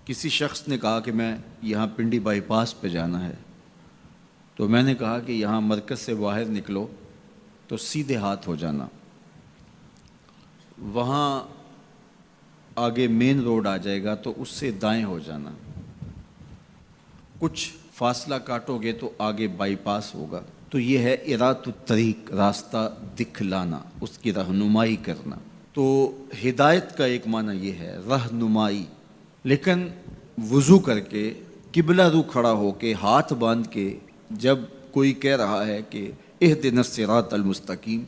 کسی شخص نے کہا کہ میں یہاں پنڈی بائی پاس پہ جانا ہے، تو میں نے کہا کہ یہاں مرکز سے باہر نکلو تو سیدھے ہاتھ ہو جانا، وہاں آگے مین روڈ آ جائے گا تو اس سے دائیں ہو جانا، کچھ فاصلہ کاٹو گے تو آگے بائی پاس ہوگا۔ تو یہ ہے ارات الطریق، راستہ دکھلانا، اس کی رہنمائی کرنا۔ تو ہدایت کا ایک معنی یہ ہے رہنمائی، لیکن وضو کر کے قبلہ رو کھڑا ہو کے ہاتھ باندھ کے جب کوئی کہہ رہا ہے کہ اہدنا الصراط المستقیم،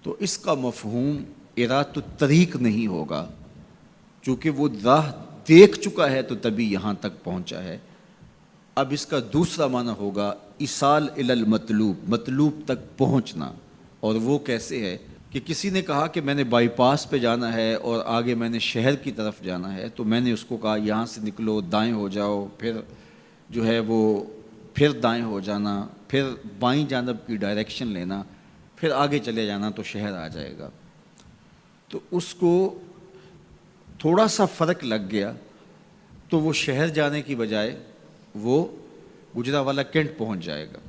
تو اس کا مفہوم ارات الطریق نہیں ہوگا، چونکہ وہ راہ دیکھ چکا ہے تو تبھی یہاں تک پہنچا ہے۔ اب اس کا دوسرا معنی ہوگا ایصال الی المطلوب، مطلوب تک پہنچنا۔ اور وہ کیسے ہے کہ کسی نے کہا کہ میں نے بائی پاس پہ جانا ہے اور آگے میں نے شہر کی طرف جانا ہے، تو میں نے اس کو کہا یہاں سے نکلو، دائیں ہو جاؤ، پھر جو ہے وہ پھر دائیں ہو جانا، پھر بائیں جانب کی ڈائریکشن لینا، پھر آگے چلے جانا تو شہر آ جائے گا۔ تو اس کو تھوڑا سا فرق لگ گیا تو وہ شہر جانے کی بجائے وہ گجرانوالہ کینٹ پہنچ جائے گا۔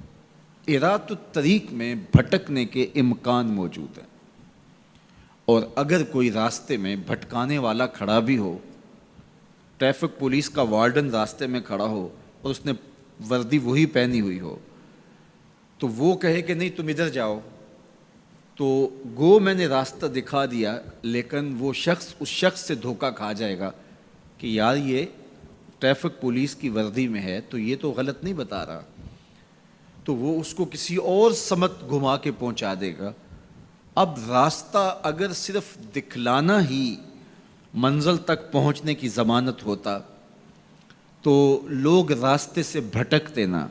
ارات الطریق میں بھٹکنے کے امکان موجود ہیں، اور اگر کوئی راستے میں بھٹکانے والا کھڑا بھی ہو، ٹریفک پولیس کا وارڈن راستے میں کھڑا ہو اور اس نے وردی وہی پہنی ہوئی ہو، تو وہ کہے کہ نہیں تم ادھر جاؤ، تو گو میں نے راستہ دکھا دیا، لیکن وہ شخص اس شخص سے دھوکہ کھا جائے گا کہ یار یہ ٹریفک پولیس کی وردی میں ہے تو یہ تو غلط نہیں بتا رہا، تو وہ اس کو کسی اور سمت گھما کے پہنچا دے گا۔ اب راستہ اگر صرف دکھلانا ہی منزل تک پہنچنے کی ضمانت ہوتا تو لوگ راستے سے بھٹکتے نہ،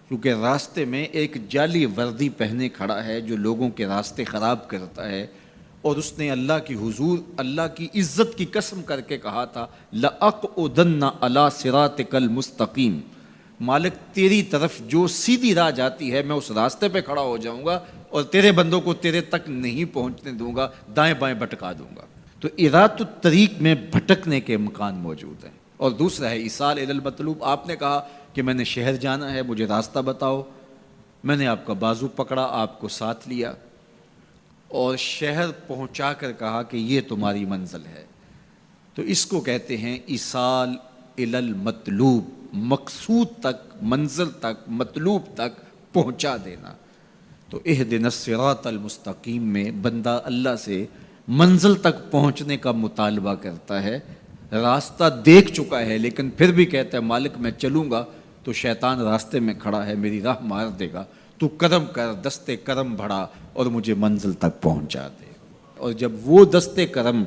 کیونکہ راستے میں ایک جعلی وردی پہنے کھڑا ہے جو لوگوں کے راستے خراب کرتا ہے، اور اس نے اللہ کی حضور، اللہ کی عزت کی قسم کر کے کہا تھا لَأَقْعُدَنَّ عَلَىٰ صِرَاطِكَ الْمُسْتَقِيمِ، مالک تیری طرف جو سیدھی راہ جاتی ہے میں اس راستے پہ کھڑا ہو جاؤں گا اور تیرے بندوں کو تیرے تک نہیں پہنچنے دوں گا، دائیں بائیں بھٹکا دوں گا۔ تو ارات الطریق میں بھٹکنے کے امکان موجود ہیں۔ اور دوسرا ہے ایصال الی المطلوب، آپ نے کہا کہ میں نے شہر جانا ہے، مجھے راستہ بتاؤ، میں نے آپ کا بازو پکڑا، آپ کو ساتھ لیا اور شہر پہنچا کر کہا کہ یہ تمہاری منزل ہے، تو اس کو کہتے ہیں ایصال الی المطلوب، مقصود تک، منزل تک، مطلوب تک پہنچا دینا۔ تو اہدنا الصراط المستقیم میں بندہ اللہ سے منزل تک پہنچنے کا مطالبہ کرتا ہے، راستہ دیکھ چکا ہے لیکن پھر بھی کہتا ہے مالک میں چلوں گا تو شیطان راستے میں کھڑا ہے، میری راہ مار دے گا، تو کرم کر، دستے کرم بڑھا اور مجھے منزل تک پہنچا دے۔ اور جب وہ دستے کرم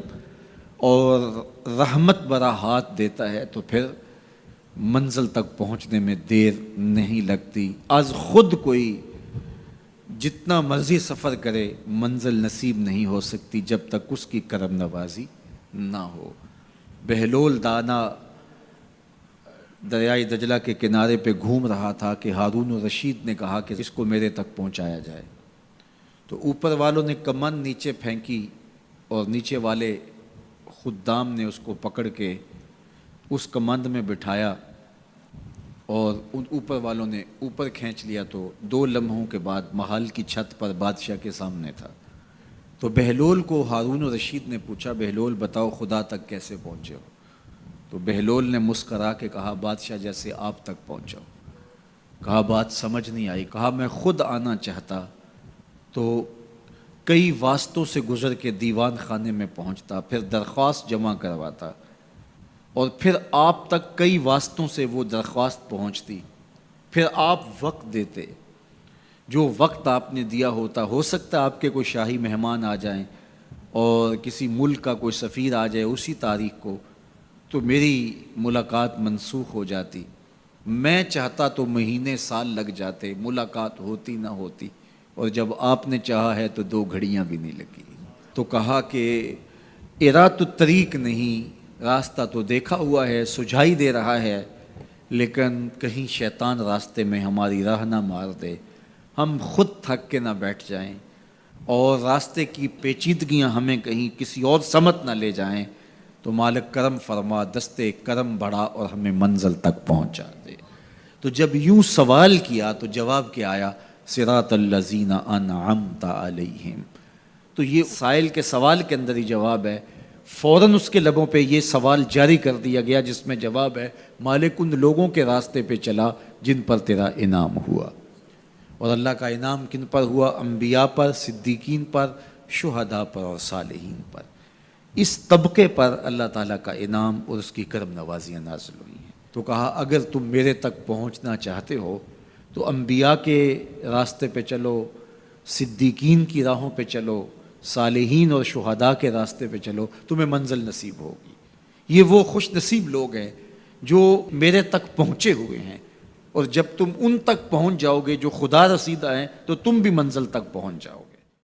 اور رحمت برا ہاتھ دیتا ہے تو پھر منزل تک پہنچنے میں دیر نہیں لگتی۔ از خود کوئی جتنا مرضی سفر کرے منزل نصیب نہیں ہو سکتی جب تک اس کی کرم نوازی نہ ہو۔ بہلول دانا دریائے دجلہ کے کنارے پہ گھوم رہا تھا کہ ہارون الرشید نے کہا کہ اس کو میرے تک پہنچایا جائے، تو اوپر والوں نے کمند نیچے پھینکی اور نیچے والے خدام نے اس کو پکڑ کے اس کمند میں بٹھایا اور ان اوپر والوں نے اوپر کھینچ لیا، تو 2 لمحوں کے بعد محل کی چھت پر بادشاہ کے سامنے تھا۔ تو بہلول کو ہارون الرشید نے پوچھا بہلول بتاؤ خدا تک کیسے پہنچے ہو؟ تو بہلول نے مسکرا کے کہا بادشاہ جیسے آپ تک پہنچا۔ کہا بات سمجھ نہیں آئی۔ کہا میں خود آنا چاہتا تو کئی واسطوں سے گزر کے دیوان خانے میں پہنچتا، پھر درخواست جمع کرواتا، اور پھر آپ تک کئی واسطوں سے وہ درخواست پہنچتی، پھر آپ وقت دیتے، جو وقت آپ نے دیا ہوتا، ہو سکتا ہے آپ کے کوئی شاہی مہمان آ جائیں اور کسی ملک کا کوئی سفیر آ جائے اسی تاریخ کو، تو میری ملاقات منسوخ ہو جاتی، میں چاہتا تو مہینے سال لگ جاتے، ملاقات ہوتی نہ ہوتی، اور جب آپ نے چاہا ہے تو 2 گھڑیاں بھی نہیں لگی۔ تو کہا کہ ارات الطریق نہیں، راستہ تو دیکھا ہوا ہے، سجھائی دے رہا ہے، لیکن کہیں شیطان راستے میں ہماری راہ نہ مار دے، ہم خود تھک کے نہ بیٹھ جائیں اور راستے کی پیچیدگیاں ہمیں کہیں کسی اور سمت نہ لے جائیں، تو مالک کرم فرما، دستے کرم بڑھا اور ہمیں منزل تک پہنچا دے۔ تو جب یوں سوال کیا تو جواب کیا آیا؟ صراط الذین انعمت علیہم۔ تو یہ سائل کے سوال کے اندر ہی جواب ہے، فوراً اس کے لبوں پہ یہ سوال جاری کر دیا گیا جس میں جواب ہے مالک ان لوگوں کے راستے پہ چلا جن پر تیرا انعام ہوا۔ اور اللہ کا انعام کن پر ہوا؟ انبیاء پر، صدیقین پر، شہداء پر اور صالحین پر۔ اس طبقے پر اللہ تعالیٰ کا انعام اور اس کی کرم نوازیاں نازل ہوئی ہیں۔ تو کہا اگر تم میرے تک پہنچنا چاہتے ہو تو انبیاء کے راستے پہ چلو، صدیقین کی راہوں پہ چلو، صالحین اور شہداء کے راستے پہ چلو، تمہیں منزل نصیب ہوگی۔ یہ وہ خوش نصیب لوگ ہیں جو میرے تک پہنچے ہوئے ہیں، اور جب تم ان تک پہنچ جاؤ گے جو خدا رسیدہ ہیں تو تم بھی منزل تک پہنچ جاؤ گے۔